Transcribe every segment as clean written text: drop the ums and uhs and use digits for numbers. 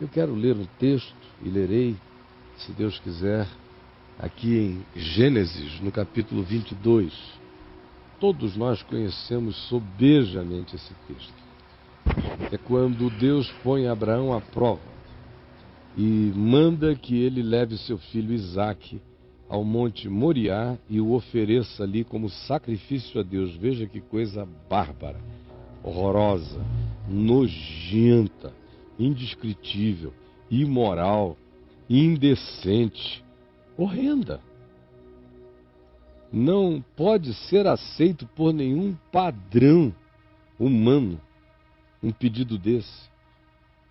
Eu quero ler um texto e lerei, se Deus quiser, aqui em Gênesis, no capítulo 22. Todos nós conhecemos sobejamente esse texto. É quando Deus põe Abraão à prova e manda que ele leve seu filho Isaque ao monte Moriá e o ofereça ali como sacrifício a Deus. Veja que coisa bárbara, horrorosa, nojenta, indescritível, imoral, indecente, horrenda. Não pode ser aceito por nenhum padrão humano um pedido desse.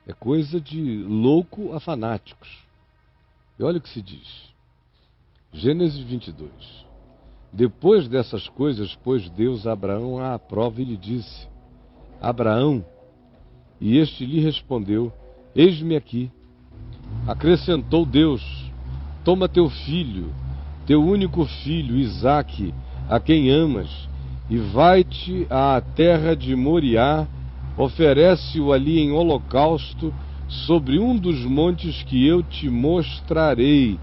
É coisa de louco a fanáticos. E olha o que se diz. Gênesis 22. Depois dessas coisas, pôs Deus Abraão à prova e lhe disse: Abraão, e este lhe respondeu: Eis-me aqui. Acrescentou Deus: Toma teu filho, teu único filho, Isaque, a quem amas, e vai-te à terra de Moriá, oferece-o ali em holocausto sobre um dos montes que eu te mostrarei.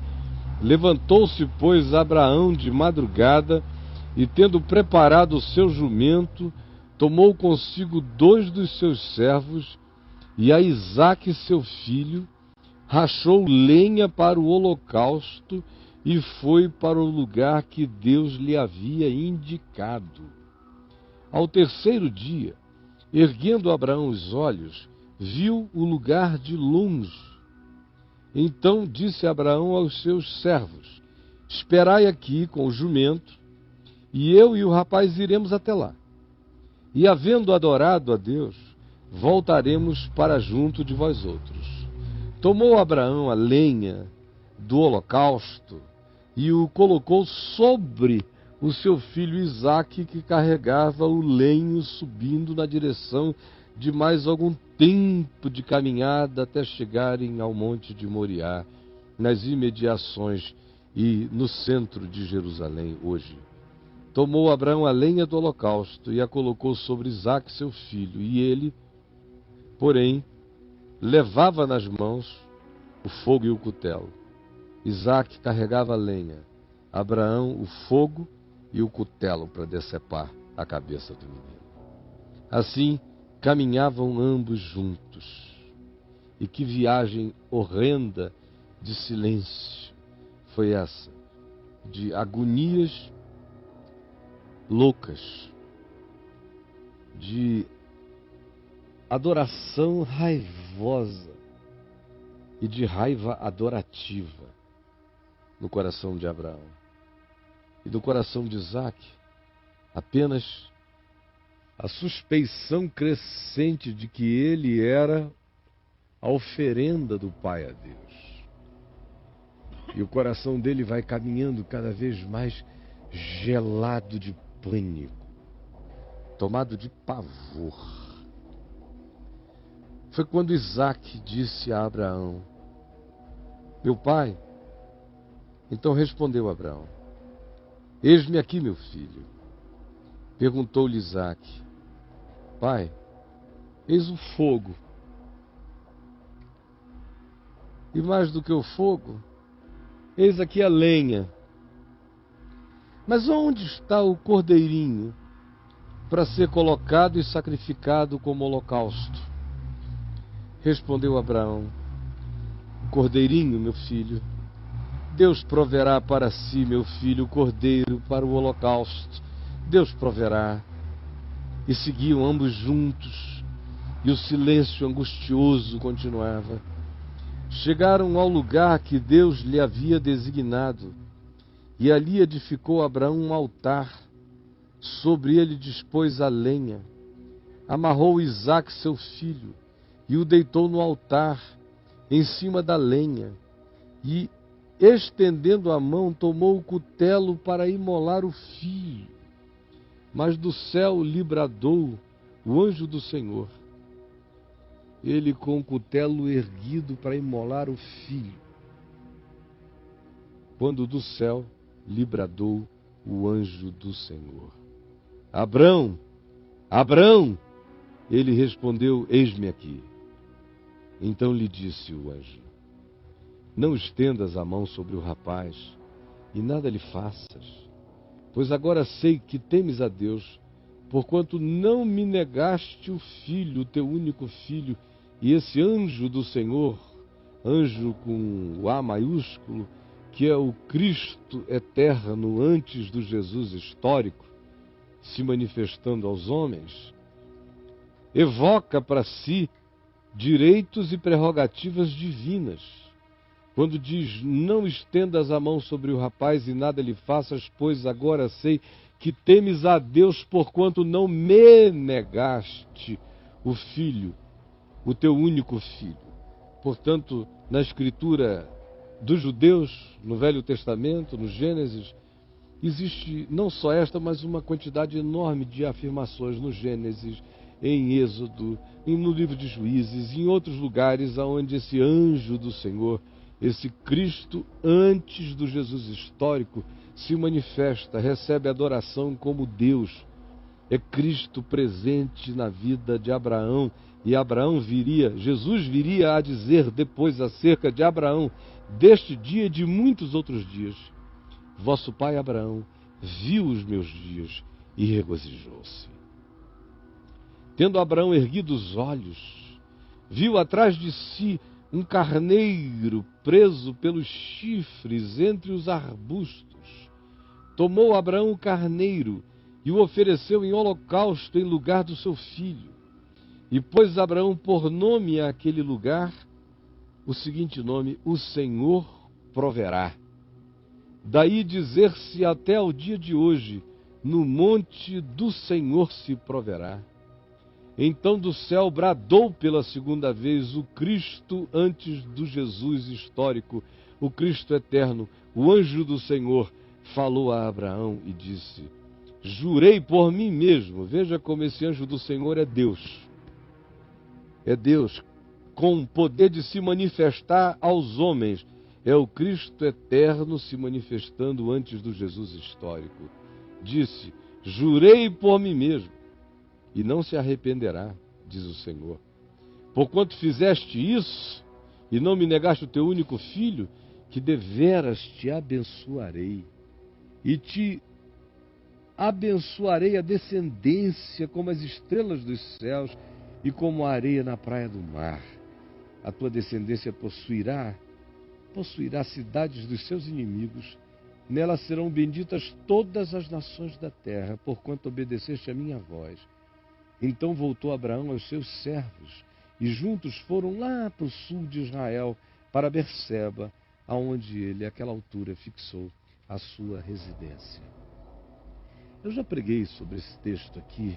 Levantou-se, pois, Abraão de madrugada, e tendo preparado o seu jumento, tomou consigo 2 dos seus servos, e a Isaque seu filho, rachou lenha para o holocausto, e foi para o lugar que Deus lhe havia indicado. Ao terceiro dia, erguendo Abraão os olhos, viu o lugar de longe. Então disse Abraão aos seus servos: Esperai aqui com o jumento, e eu e o rapaz iremos até lá. E havendo adorado a Deus, voltaremos para junto de vós outros. Tomou Abraão a lenha do holocausto e o colocou sobre o seu filho Isaque, que carregava o lenho, subindo na direção de mais algum tempo de caminhada até chegarem ao monte de Moriá, nas imediações e no centro de Jerusalém hoje. Tomou Abraão a lenha do holocausto e a colocou sobre Isaque seu filho, e ele, porém, levava nas mãos o fogo e o cutelo. Isaque carregava a lenha, Abraão o fogo e o cutelo para decepar a cabeça do menino. Assim caminhavam ambos juntos. E que viagem horrenda de silêncio foi essa, de agonias loucas, de adoração raivosa e de raiva adorativa no coração de Abraão. E do coração de Isaque, apenas a suspeição crescente de que ele era a oferenda do pai a Deus. E o coração dele vai caminhando cada vez mais gelado de pânico, tomado de pavor. Foi quando Isaque disse a Abraão: Meu pai. Então respondeu Abraão: Eis-me aqui, meu filho. Perguntou-lhe Isaque: Pai, eis o fogo. E mais do que o fogo, eis aqui a lenha. Mas onde está o cordeirinho para ser colocado e sacrificado como holocausto? Respondeu Abraão: O cordeirinho, meu filho, Deus proverá para si, meu filho, o cordeiro para o holocausto. Deus proverá. E seguiam ambos juntos, e o silêncio angustioso continuava. Chegaram ao lugar que Deus lhe havia designado, e ali edificou Abraão um altar. Sobre ele dispôs a lenha, amarrou Isaque seu filho, e o deitou no altar, em cima da lenha, e, estendendo a mão, tomou o cutelo para imolar o filho. Mas do céu lhe bradou o anjo do Senhor, ele com o cutelo erguido para imolar o filho, quando do céu lhe bradou o anjo do Senhor: Abrão, Abrão! Ele respondeu: Eis-me aqui. Então lhe disse o anjo: não estendas a mão sobre o rapaz, e nada lhe faças, pois agora sei que temes a Deus, porquanto não me negaste o filho, o teu único filho. E esse anjo do Senhor, anjo com o A maiúsculo, que é o Cristo eterno antes do Jesus histórico, se manifestando aos homens, evoca para si direitos e prerrogativas divinas. Quando diz: não estendas a mão sobre o rapaz e nada lhe faças, pois agora sei que temes a Deus, porquanto não me negaste o filho, o teu único filho. Portanto, na escritura dos judeus, no Velho Testamento, no Gênesis, existe não só esta, mas uma quantidade enorme de afirmações no Gênesis, em Êxodo, no livro de Juízes, em outros lugares onde esse anjo do Senhor, esse Cristo antes do Jesus histórico, se manifesta, recebe adoração como Deus. É Cristo presente na vida de Abraão, e Jesus viria a dizer depois acerca de Abraão, deste dia e de muitos outros dias: vosso pai Abraão viu os meus dias e regozijou-se. Tendo Abraão erguido os olhos, viu atrás de si um carneiro preso pelos chifres entre os arbustos. Tomou Abraão o carneiro e o ofereceu em holocausto em lugar do seu filho. E pôs Abraão por nome àquele lugar o seguinte nome: o Senhor proverá. Daí dizer-se até ao dia de hoje: no monte do Senhor se proverá. Então do céu bradou pela segunda vez o Cristo antes do Jesus histórico, o Cristo eterno. O anjo do Senhor falou a Abraão e disse: jurei por mim mesmo. Veja como esse anjo do Senhor é Deus. É Deus com o poder de se manifestar aos homens. É o Cristo eterno se manifestando antes do Jesus histórico. Disse: jurei por mim mesmo, e não se arrependerá, diz o Senhor. Porquanto fizeste isso, e não me negaste o teu único filho, que deveras te abençoarei, e te abençoarei a descendência como as estrelas dos céus e como a areia na praia do mar. A tua descendência possuirá cidades dos seus inimigos. Nelas serão benditas todas as nações da terra, porquanto obedeceste a minha voz. Então voltou Abraão aos seus servos, e juntos foram lá para o sul de Israel, para Berseba, aonde ele, àquela altura, fixou a sua residência. Eu já preguei sobre esse texto aqui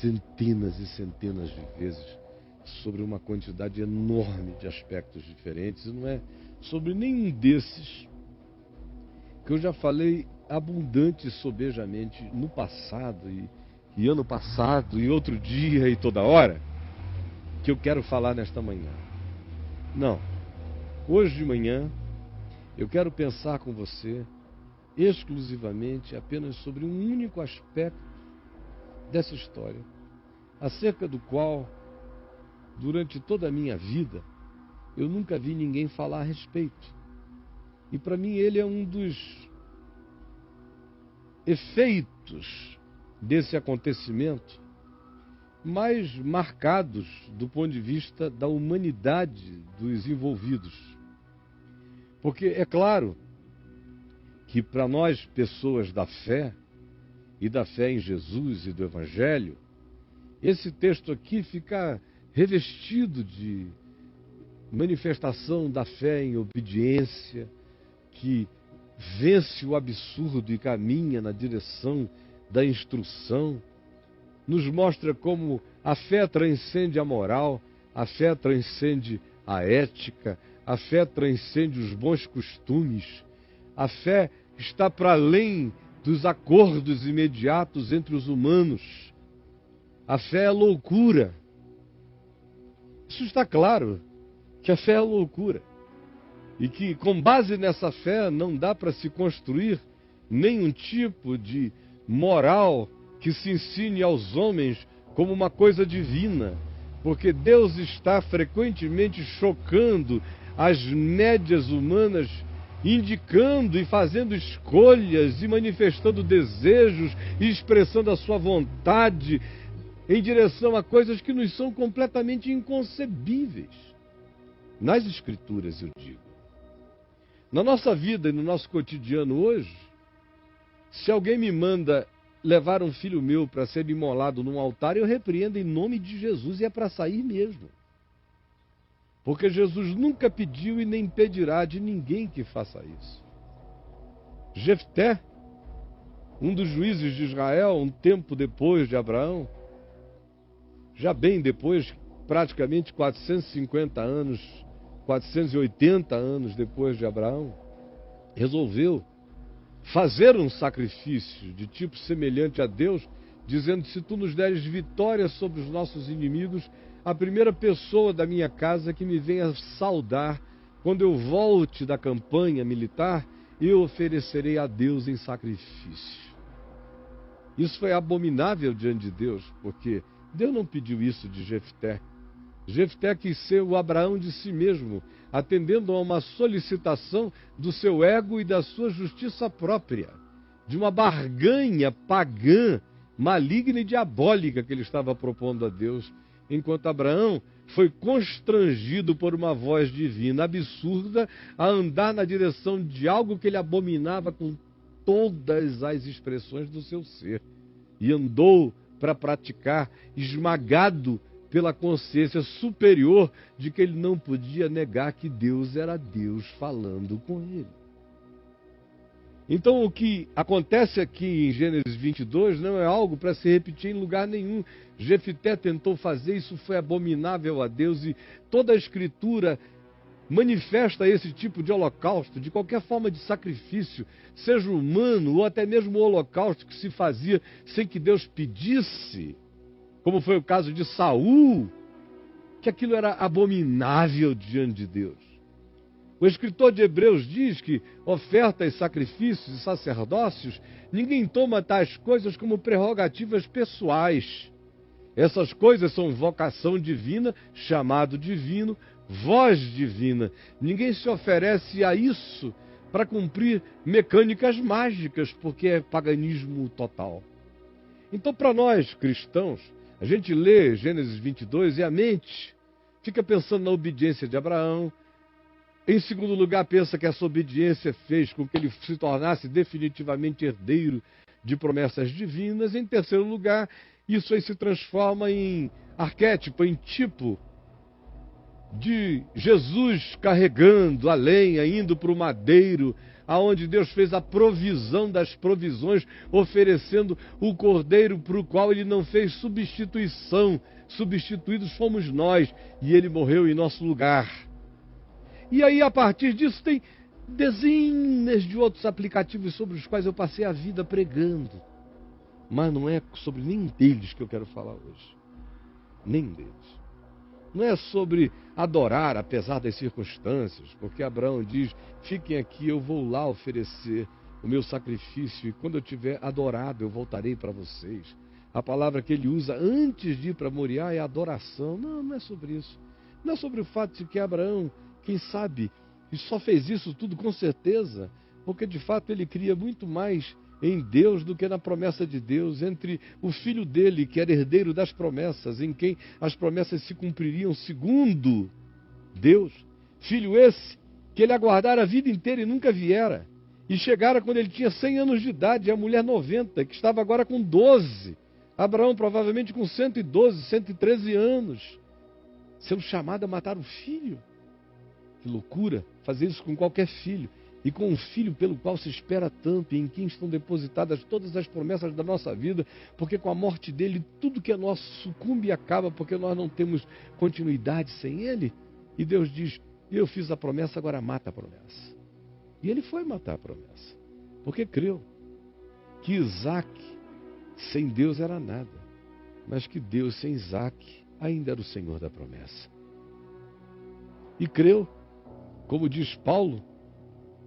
centenas e centenas de vezes, sobre uma quantidade enorme de aspectos diferentes, e não é sobre nenhum desses que eu já falei abundante e sobejamente no passado, e ano passado, e outro dia, e toda hora, que eu quero falar nesta manhã. Não. Hoje de manhã, eu quero pensar com você exclusivamente apenas sobre um único aspecto dessa história, acerca do qual, durante toda a minha vida, eu nunca vi ninguém falar a respeito. E para mim ele é um dos efeitos desse acontecimento mais marcados do ponto de vista da humanidade dos envolvidos. Porque é claro que para nós, pessoas da fé, e da fé em Jesus e do Evangelho, esse texto aqui fica revestido de manifestação da fé em obediência, que vence o absurdo e caminha na direção da instrução, nos mostra como a fé transcende a moral, a fé transcende a ética, a fé transcende os bons costumes, a fé está para além dos acordos imediatos entre os humanos. A fé é loucura. Isso está claro, que a fé é loucura. E que com base nessa fé não dá para se construir nenhum tipo de moral que se ensine aos homens como uma coisa divina, Porque Deus está frequentemente chocando as médias humanas, indicando e fazendo escolhas e manifestando desejos e expressando a sua vontade em direção a coisas que nos são completamente inconcebíveis. Nas Escrituras, eu digo. Na nossa vida e no nosso cotidiano hoje, se alguém me manda levar um filho meu para ser imolado num altar, eu repreendo em nome de Jesus e é para sair mesmo. Porque Jesus nunca pediu e nem pedirá de ninguém que faça isso. Jefté, um dos juízes de Israel, um tempo depois de Abraão, já bem depois, praticamente 450 anos, 480 anos depois de Abraão, resolveu fazer um sacrifício de tipo semelhante a Deus, dizendo: se tu nos deres vitória sobre os nossos inimigos, a primeira pessoa da minha casa que me venha saudar quando eu volte da campanha militar, eu oferecerei a Deus em sacrifício. Isso foi abominável diante de Deus, porque Deus não pediu isso de Jefté. Jefté quis ser o Abraão de si mesmo, atendendo a uma solicitação do seu ego e da sua justiça própria, de uma barganha pagã, maligna e diabólica que ele estava propondo a Deus, enquanto Abraão foi constrangido por uma voz divina absurda a andar na direção de algo que ele abominava com todas as expressões do seu ser, e andou para praticar, esmagado pela consciência superior de que ele não podia negar que Deus era Deus falando com ele. Então, o que acontece aqui em Gênesis 22 não é algo para se repetir em lugar nenhum. Jefté tentou fazer, isso foi abominável a Deus, e toda a Escritura manifesta esse tipo de holocausto, de qualquer forma de sacrifício, seja humano ou até mesmo o holocausto que se fazia sem que Deus pedisse, como foi o caso de Saul, que aquilo era abominável diante de Deus. O escritor de Hebreus diz que ofertas, sacrifícios e sacerdócios, ninguém toma tais coisas como prerrogativas pessoais. Essas coisas são vocação divina, chamado divino, voz divina. Ninguém se oferece a isso para cumprir mecânicas mágicas, porque é paganismo total. Então, para nós cristãos, a gente lê Gênesis 22 e a mente fica pensando na obediência de Abraão. Em segundo lugar, pensa que essa obediência fez com que ele se tornasse definitivamente herdeiro de promessas divinas. Em terceiro lugar, isso aí se transforma em arquétipo, em tipo de Jesus carregando a lenha, indo para o madeiro, aonde Deus fez a provisão das provisões, oferecendo o cordeiro para o qual ele não fez substituição. Substituídos fomos nós, e ele morreu em nosso lugar. E aí, a partir disso, tem dezenas de outros aplicativos sobre os quais eu passei a vida pregando. Mas não é sobre nenhum deles que eu quero falar hoje. Nem deles. Não é sobre adorar apesar das circunstâncias, porque Abraão diz: fiquem aqui, eu vou lá oferecer o meu sacrifício, e quando eu tiver adorado, eu voltarei para vocês. A palavra que ele usa antes de ir para Moriá é adoração. Não, não é sobre isso. Não é sobre o fato de que Abraão, quem sabe, e só fez isso tudo com certeza, porque de fato ele cria muito mais em Deus do que na promessa de Deus, entre o filho dele, que era herdeiro das promessas, em quem as promessas se cumpririam segundo Deus. Filho esse que ele aguardara a vida inteira e nunca viera, e chegara quando ele tinha 100 anos de idade, e a mulher 90, que estava agora com 12, Abraão provavelmente com 112, 113 anos, sendo chamado a matar o filho. Que loucura fazer isso com qualquer filho, e com um filho pelo qual se espera tanto, e em quem estão depositadas todas as promessas da nossa vida, porque com a morte dele tudo que é nosso sucumbe e acaba, porque nós não temos continuidade sem ele. E Deus diz: eu fiz a promessa, agora mata a promessa. E ele foi matar a promessa, porque creu que Isaac sem Deus era nada, mas que Deus sem Isaac ainda era o Senhor da promessa. E creu, como diz Paulo,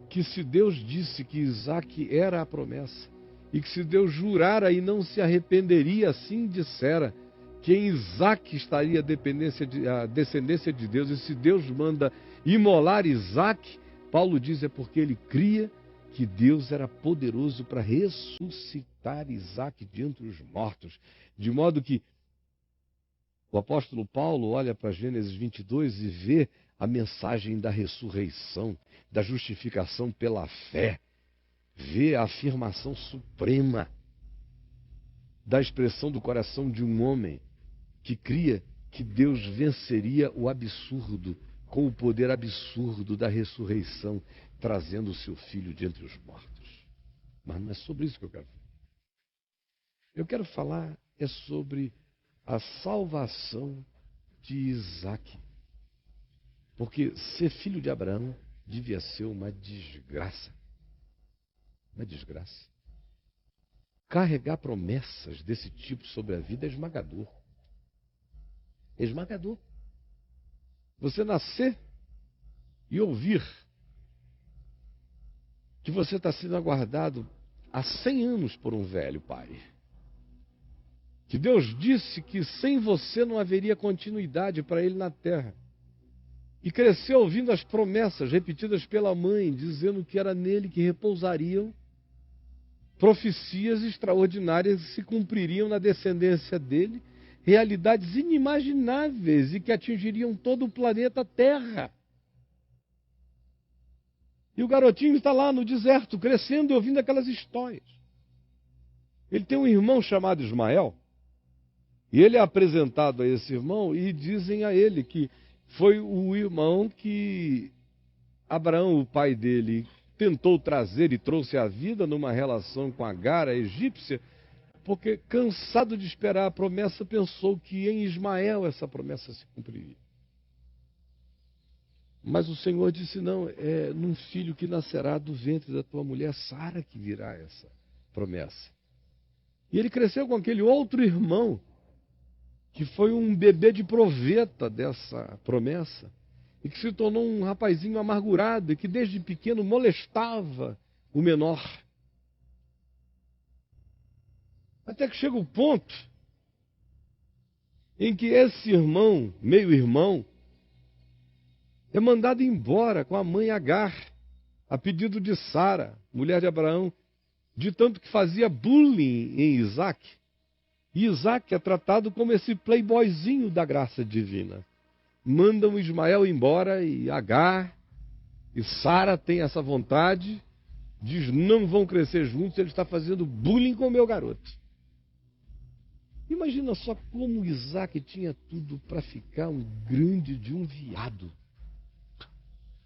que se Deus disse que Isaac era a promessa, e que se Deus jurara e não se arrependeria, assim dissera, que em Isaac estaria a descendência de Deus, e se Deus manda imolar Isaac, Paulo diz é porque ele cria que Deus era poderoso para ressuscitar Isaac de entre os mortos. De modo que o apóstolo Paulo olha para Gênesis 22 e vê a mensagem da ressurreição, da justificação pela fé, vê a afirmação suprema da expressão do coração de um homem que cria que Deus venceria o absurdo com o poder absurdo da ressurreição, trazendo o seu filho de entre os mortos. Mas não é sobre isso que eu quero falar. Eu quero falar sobre a salvação de Isaac. Porque ser filho de Abraão devia ser uma desgraça. Uma desgraça. Carregar promessas desse tipo sobre a vida é esmagador. É esmagador. Você nascer e ouvir que você está sendo aguardado há 100 anos por um velho pai. Que Deus disse que sem você não haveria continuidade para ele na terra. E cresceu ouvindo as promessas repetidas pela mãe, dizendo que era nele que repousariam profecias extraordinárias que se cumpririam na descendência dele, realidades inimagináveis e que atingiriam todo o planeta Terra. E o garotinho está lá no deserto, crescendo e ouvindo aquelas histórias. Ele tem um irmão chamado Ismael, e ele é apresentado a esse irmão e dizem a ele que foi o irmão que Abraão, o pai dele, tentou trazer e trouxe à vida numa relação com Agar, a egípcia, porque, cansado de esperar a promessa, pensou que em Ismael essa promessa se cumpriria. Mas o Senhor disse, não, é num filho que nascerá do ventre da tua mulher, Sara, que virá essa promessa. E ele cresceu com aquele outro irmão, que foi um bebê de proveta dessa promessa, e que se tornou um rapazinho amargurado, e que desde pequeno molestava o menor. Até que chega o ponto em que esse irmão, meio-irmão, é mandado embora com a mãe Agar, a pedido de Sara, mulher de Abraão, de tanto que fazia bullying em Isaac. E Isaac é tratado como esse playboyzinho da graça divina. Mandam Ismael embora e Agar e Sara tem essa vontade, diz não vão crescer juntos, ele está fazendo bullying com o meu garoto. Imagina só como Isaac tinha tudo para ficar um grande de um viado.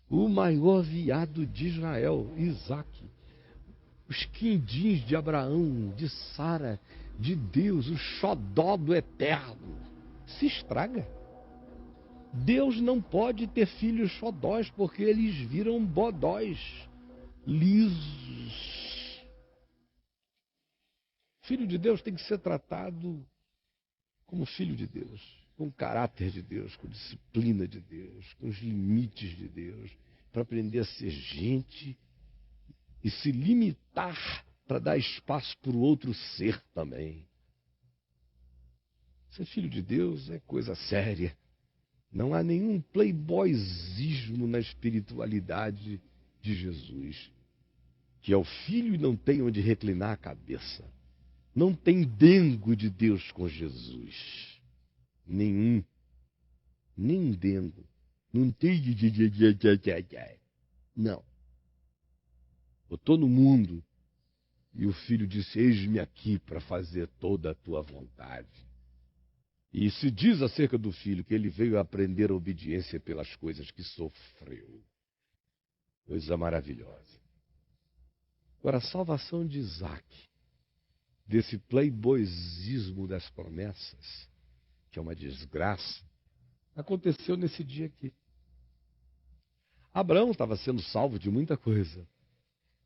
O maior viado de Israel, Isaac. Os quindins de Abraão, de Sara, de Deus, o xodó do eterno. Se estraga. Deus não pode ter filhos xodós, porque eles viram bodós, lisos. Filho de Deus tem que ser tratado como filho de Deus, com o caráter de Deus, com a disciplina de Deus, com os limites de Deus, para aprender a ser gente e se limitar para dar espaço para o outro ser também. Ser filho de Deus é coisa séria. Não há nenhum playboyzismo na espiritualidade de Jesus, que é o filho e não tem onde reclinar a cabeça. Não tem dengo de Deus com Jesus. Nenhum. Nem dengo. Não tem. Não. Eu estou no mundo e o filho disse, eis-me aqui para fazer toda a tua vontade. E se diz acerca do filho que ele veio aprender a obediência pelas coisas que sofreu. Coisa maravilhosa. Agora, a salvação de Isaac, desse playboyzismo das promessas, que é uma desgraça, aconteceu nesse dia aqui. Abraão estava sendo salvo de muita coisa.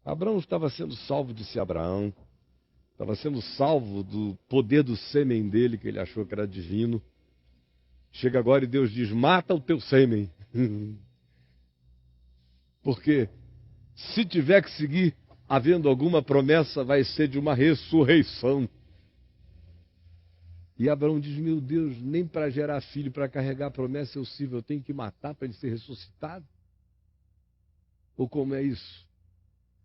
Abraão estava sendo salvo de ser Abraão, estava sendo salvo do poder do sêmen dele, que ele achou que era divino. Chega agora e Deus diz, mata o teu sêmen. Porque se tiver que seguir havendo alguma promessa, vai ser de uma ressurreição. E Abraão diz, meu Deus, nem para gerar filho, para carregar a promessa eu sirvo, eu tenho que matar para ele ser ressuscitado? Ou como é isso?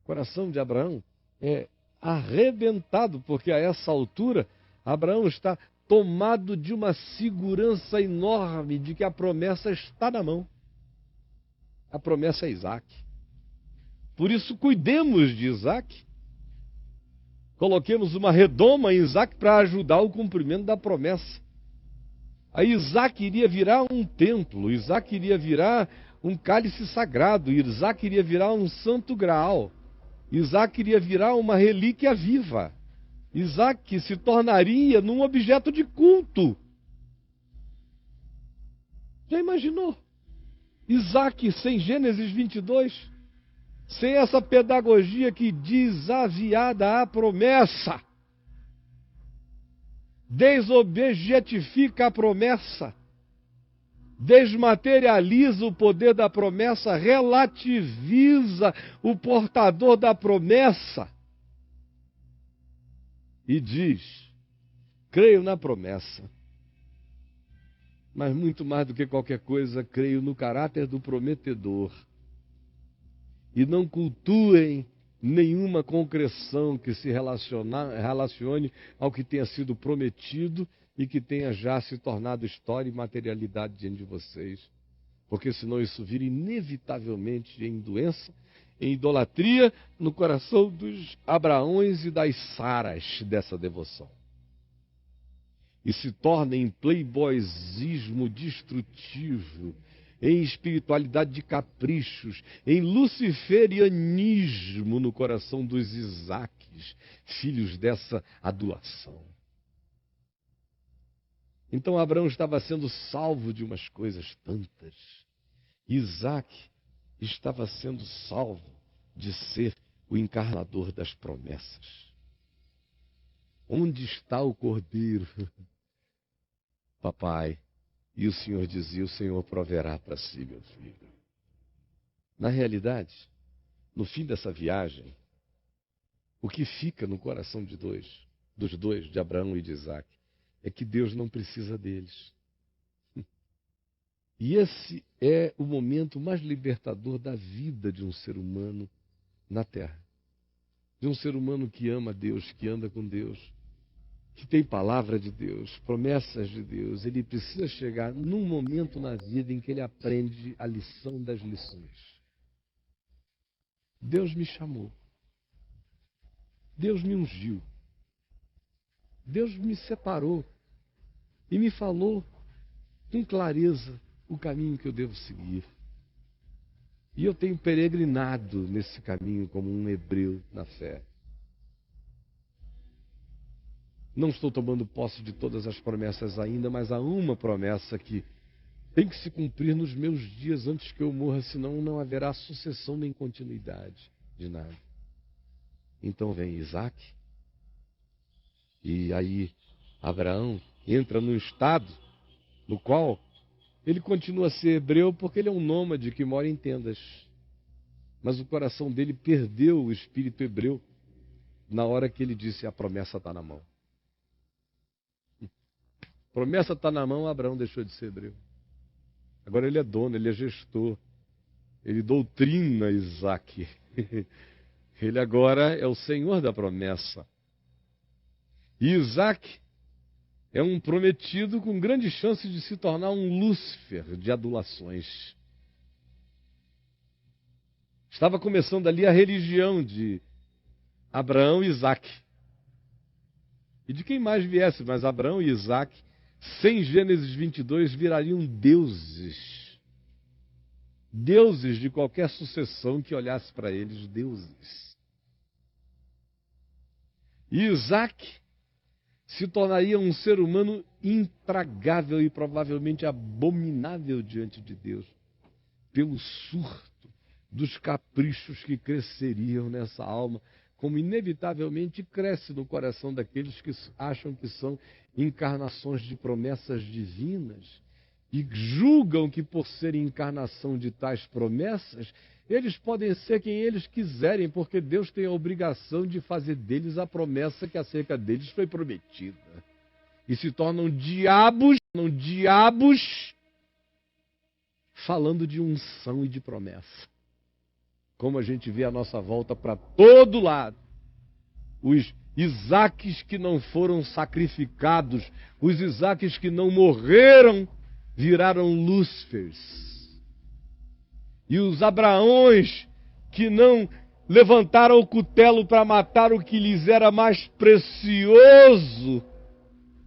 O coração de Abraão é arrebentado, porque a essa altura, Abraão está tomado de uma segurança enorme de que a promessa está na mão. A promessa é Isaac. Por isso, cuidemos de Isaac. Coloquemos uma redoma em Isaac para ajudar o cumprimento da promessa. Aí Isaac iria virar um templo, Isaac iria virar um cálice sagrado, Isaac iria virar um santo graal, Isaac iria virar uma relíquia viva. Isaac se tornaria num objeto de culto. Já imaginou? Isaac sem Gênesis 22, sem essa pedagogia que desaviada a promessa, desobjetifica a promessa, desmaterializa o poder da promessa, relativiza o portador da promessa e diz, creio na promessa, mas muito mais do que qualquer coisa, creio no caráter do prometedor. E não cultuem nenhuma concreção que se relacione ao que tenha sido prometido e que tenha já se tornado história e materialidade diante de vocês. Porque senão isso vira inevitavelmente em doença, em idolatria no coração dos Abraões e das Saras dessa devoção. E se torna em playboyismo destrutivo, em espiritualidade de caprichos, em luciferianismo no coração dos Isaques, filhos dessa adulação. Então Abraão estava sendo salvo de umas coisas tantas. Isaac estava sendo salvo de ser o encarnador das promessas. Onde está o cordeiro? Papai. E o Senhor dizia, o Senhor proverá para si, meu filho. Na realidade, no fim dessa viagem, o que fica no coração dos dois, de Abraão e de Isaac, é que Deus não precisa deles. E esse é o momento mais libertador da vida de um ser humano na Terra. De um ser humano que ama Deus, que anda com Deus, que tem palavra de Deus, promessas de Deus. Ele precisa chegar num momento na vida em que ele aprende a lição das lições. Deus me chamou. Deus me ungiu. Deus me separou e me falou com clareza o caminho que eu devo seguir. E eu tenho peregrinado nesse caminho como um hebreu na fé. Não estou tomando posse de todas as promessas ainda, mas há uma promessa que tem que se cumprir nos meus dias antes que eu morra, senão não haverá sucessão nem continuidade de nada. Então vem Isaac, e aí Abraão entra num estado no qual ele continua a ser hebreu porque ele é um nômade que mora em tendas. Mas o coração dele perdeu o espírito hebreu na hora que ele disse, a promessa está na mão. Promessa está na mão, Abraão deixou de ser hebreu. Agora ele é dono, ele é gestor. Ele doutrina Isaac. Ele agora é o senhor da promessa. E Isaac é um prometido com grande chance de se tornar um Lúcifer de adulações. Estava começando ali a religião de Abraão e Isaac. E de quem mais viesse, mas Abraão e Isaac, sem Gênesis 22, virariam deuses. Deuses de qualquer sucessão que olhasse para eles, deuses. E Isaac se tornaria um ser humano intragável e provavelmente abominável diante de Deus, pelo surto dos caprichos que cresceriam nessa alma, como inevitavelmente cresce no coração daqueles que acham que são encarnações de promessas divinas e julgam que por serem encarnação de tais promessas, eles podem ser quem eles quiserem, porque Deus tem a obrigação de fazer deles a promessa que acerca deles foi prometida. e se tornam diabos falando de unção e de promessa. Como a gente vê à nossa volta para todo lado. Os Isaques que não foram sacrificados, os Isaques que não morreram, viraram Lúcifers. E os Abraões que não levantaram o cutelo para matar o que lhes era mais precioso,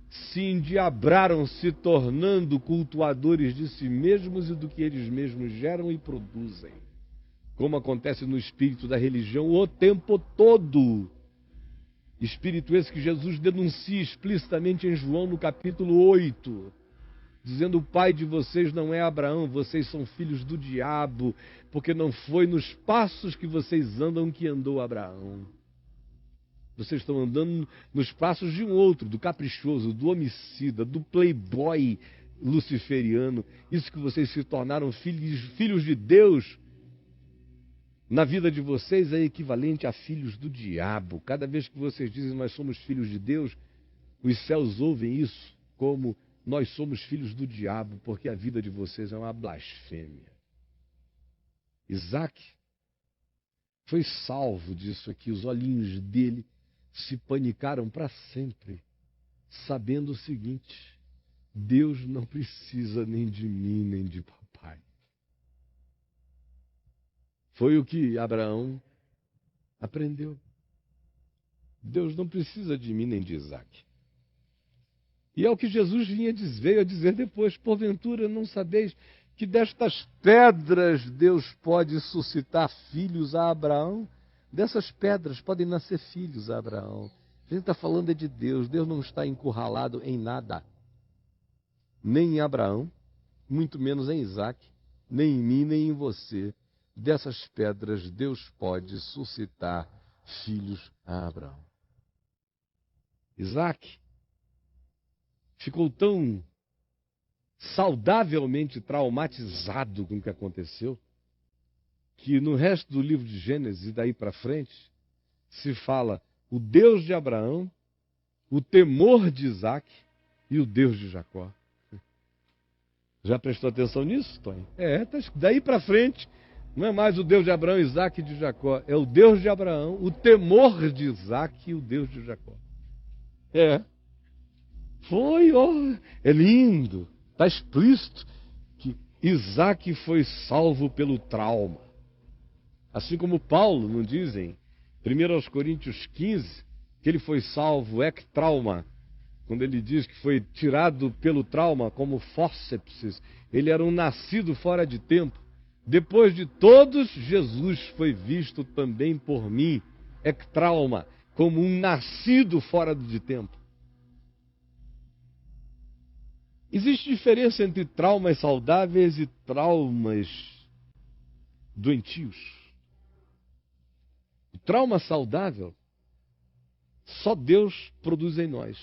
se endiabraram, se tornando cultuadores de si mesmos e do que eles mesmos geram e produzem. Como acontece no espírito da religião o tempo todo. Espírito esse que Jesus denuncia explicitamente em João no capítulo 8, dizendo: o pai de vocês não é Abraão, vocês são filhos do diabo, porque não foi nos passos que vocês andam que andou Abraão. Vocês estão andando nos passos de um outro, do caprichoso, do homicida, do playboy luciferiano. Isso que vocês se tornaram filhos de Deus, na vida de vocês é equivalente a filhos do diabo. Cada vez que vocês dizem nós somos filhos de Deus, os céus ouvem isso como nós somos filhos do diabo, porque a vida de vocês é uma blasfêmia. Isaac foi salvo disso aqui, os olhinhos dele se panicaram para sempre, sabendo o seguinte: Deus não precisa nem de mim, nem de papai. Foi o que Abraão aprendeu. Deus não precisa de mim nem de Isaac. E é o que Jesus veio a dizer depois: porventura não sabeis que destas pedras Deus pode suscitar filhos a Abraão? Dessas pedras podem nascer filhos a Abraão. A gente está falando de Deus. Deus não está encurralado em nada. Nem em Abraão, muito menos em Isaac, nem em mim, nem em você. Dessas pedras Deus pode suscitar filhos a Abraão. Isaac ficou tão saudavelmente traumatizado com o que aconteceu, que no resto do livro de Gênesis e daí para frente, se fala o Deus de Abraão, o temor de Isaac e o Deus de Jacó. Já prestou atenção nisso, Tony? Daí para frente, não é mais o Deus de Abraão, Isaac e de Jacó, é o Deus de Abraão, o temor de Isaac e o Deus de Jacó. É lindo, está explícito que Isaac foi salvo pelo trauma. Assim como Paulo, não dizem, 1 Coríntios 15, que ele foi salvo ex trauma, quando ele diz que foi tirado pelo trauma como fórceps, ele era um nascido fora de tempo. Depois de todos, Jesus foi visto também por mim, ex trauma, como um nascido fora de tempo. Existe diferença entre traumas saudáveis e traumas doentios. O trauma saudável, só Deus produz em nós.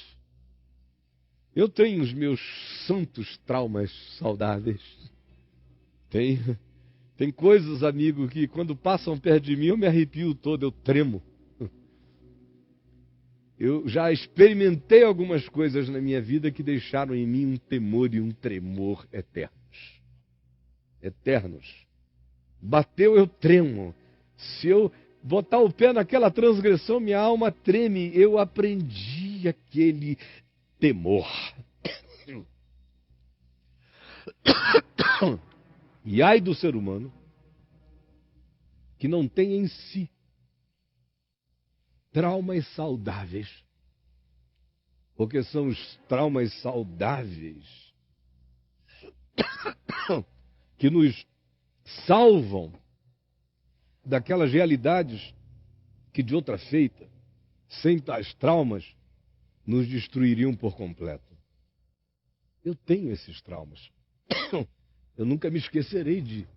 Eu tenho os meus santos traumas saudáveis. Tem coisas, amigo, que quando passam perto de mim eu me arrepio todo, eu tremo. Eu já experimentei algumas coisas na minha vida que deixaram em mim um temor e um tremor eternos. Eternos. Bateu, eu tremo. Se eu botar o pé naquela transgressão, minha alma treme. Eu aprendi aquele temor. E ai do ser humano que não tem em si traumas saudáveis. Porque são os traumas saudáveis que nos salvam daquelas realidades que de outra feita, sem tais traumas, nos destruiriam por completo. Eu tenho esses traumas. Eu nunca me esquecerei de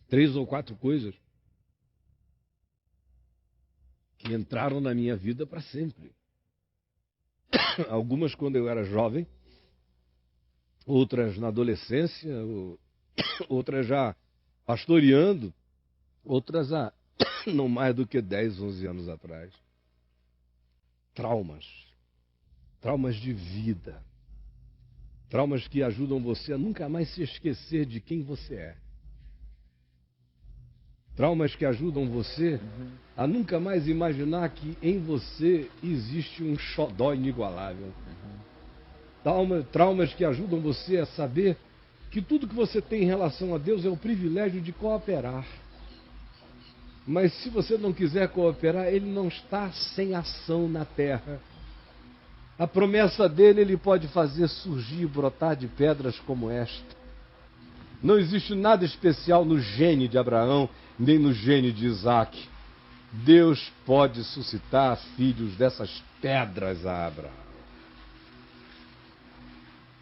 3 ou 4 coisas que entraram na minha vida para sempre. Algumas quando eu era jovem, outras na adolescência, outras já pastoreando, outras há não mais do que 10, 11 anos atrás. Traumas de vida. Traumas que ajudam você a nunca mais se esquecer de quem você é. Traumas que ajudam você a nunca mais imaginar que em você existe um xodó inigualável. Traumas que ajudam você a saber que tudo que você tem em relação a Deus é o privilégio de cooperar. Mas se você não quiser cooperar, Ele não está sem ação na terra. A promessa dele, Ele pode fazer surgir e brotar de pedras como esta. Não existe nada especial no gene de Abraão, nem no gene de Isaac. Deus pode suscitar filhos dessas pedras a Abraão.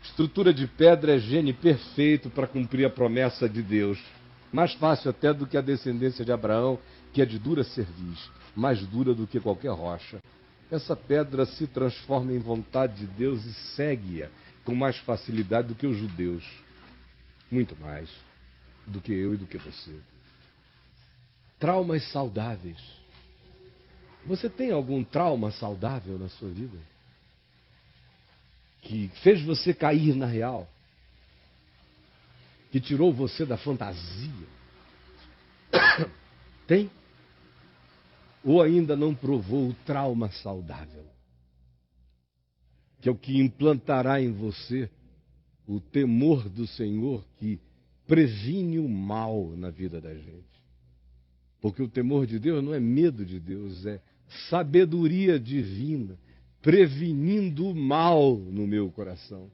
Estrutura de pedra é gene perfeito para cumprir a promessa de Deus. Mais fácil até do que a descendência de Abraão, que é de dura cerviz, mais dura do que qualquer rocha. Essa pedra se transforma em vontade de Deus e segue-a com mais facilidade do que os judeus. Muito mais do que eu e do que você. Traumas saudáveis. Você tem algum trauma saudável na sua vida? Que fez você cair na real? Que tirou você da fantasia? Tem? Ou ainda não provou o trauma saudável? Que é o que implantará em você o temor do Senhor que previne o mal na vida da gente. Porque o temor de Deus não é medo de Deus, é sabedoria divina, prevenindo o mal no meu coração.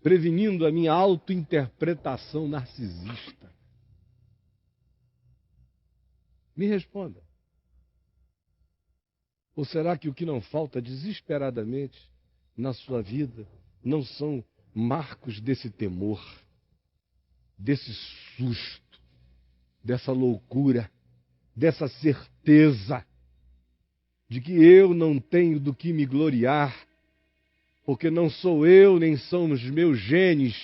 Prevenindo a minha autointerpretação narcisista. Me responda. Ou será que o que não falta desesperadamente na sua vida não são marcos desse temor, desse susto, dessa loucura, dessa certeza de que eu não tenho do que me gloriar, porque não sou eu, nem são os meus genes.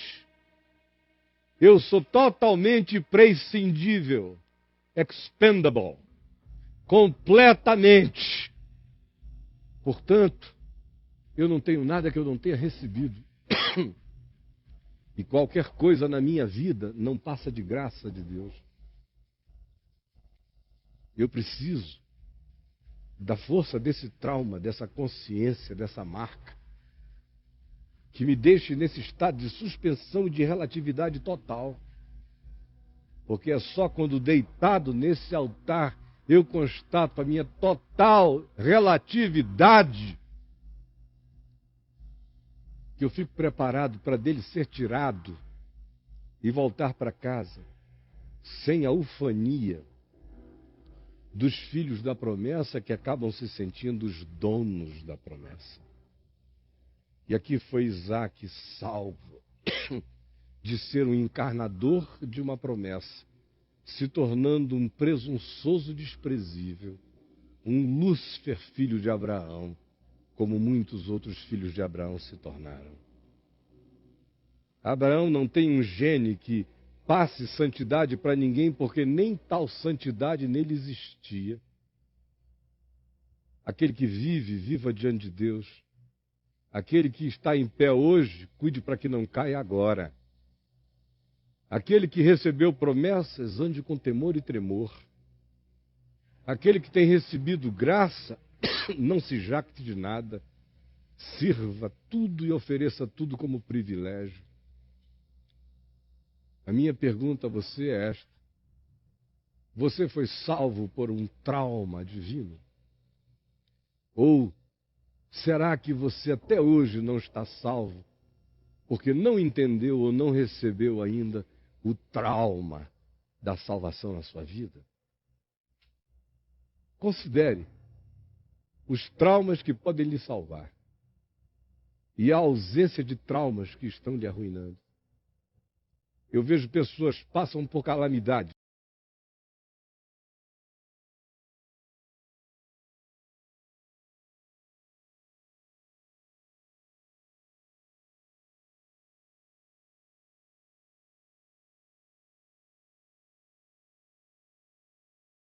Eu sou totalmente prescindível, expendable, completamente. Portanto, eu não tenho nada que eu não tenha recebido. E qualquer coisa na minha vida não passa de graça de Deus. Eu preciso da força desse trauma, dessa consciência, dessa marca, que me deixe nesse estado de suspensão e de relatividade total. Porque é só quando deitado nesse altar eu constato a minha total relatividade que eu fico preparado para dele ser tirado e voltar para casa sem a ufania dos filhos da promessa que acabam se sentindo os donos da promessa. E aqui foi Isaac salvo de ser um encarnador de uma promessa, se tornando um presunçoso desprezível, um Lúcifer filho de Abraão, como muitos outros filhos de Abraão se tornaram. Abraão não tem um gene que passe santidade para ninguém, porque nem tal santidade nele existia. Aquele que vive, viva diante de Deus. Aquele que está em pé hoje, cuide para que não caia agora. Aquele que recebeu promessas, ande com temor e tremor. Aquele que tem recebido graça, não se jacte de nada. Sirva tudo e ofereça tudo como privilégio. A minha pergunta a você é esta: você foi salvo por um trauma divino? Ou será que você até hoje não está salvo porque não entendeu ou não recebeu ainda o trauma da salvação na sua vida? Considere os traumas que podem lhe salvar e a ausência de traumas que estão lhe arruinando. Eu vejo pessoas que passam por calamidades